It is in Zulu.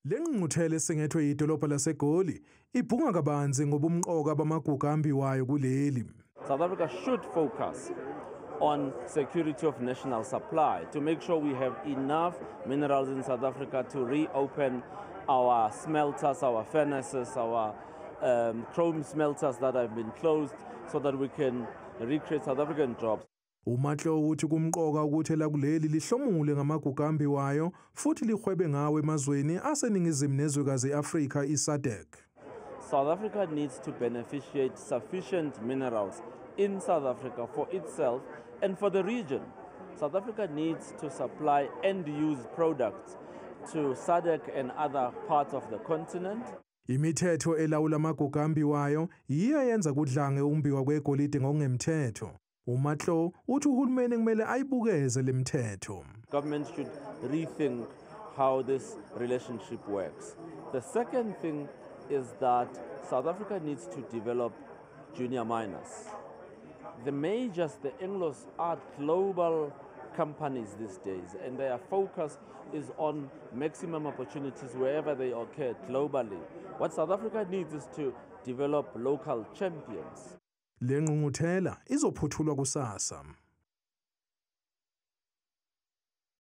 Le ngqungquthela esengethwe idolobha laseGoli ibhunga kabanzi ngobumqoka bamagugu ambiwayo kuleli. South Africa should focus on security of national supply to make sure we have enough minerals in South Africa to reopen our smelters, our furnaces, our chrome smelters that have been closed so that we can recreate South African jobs. uMatlo uthi kumqoka ukuthi la kuleli lihlomule ngamagugu ambiwayo futhi lihwebe ngawe emazweni aseningizimu nezwekazi Afrika iSADC. South Africa needs to beneficiate sufficient minerals in South Africa for itself and for the region. South Africa needs to supply end-use products to SADC and other parts of the continent. Imithetho elawula amagugu ambiwayo iyayenza kudlange umbiwa kwegolide ngokungemthetho. uMatlo uthi uhulumeni kumele ayibukeze lemithetho. Government should rethink how this relationship works. The second thing is that South Africa needs to develop junior miners. The majors, the Anglos, are global companies these days, and their focus is on maximum opportunities wherever they occur globally. What South Africa needs is to develop local champions. Le ngqungquthela izophuthulwa kusasa.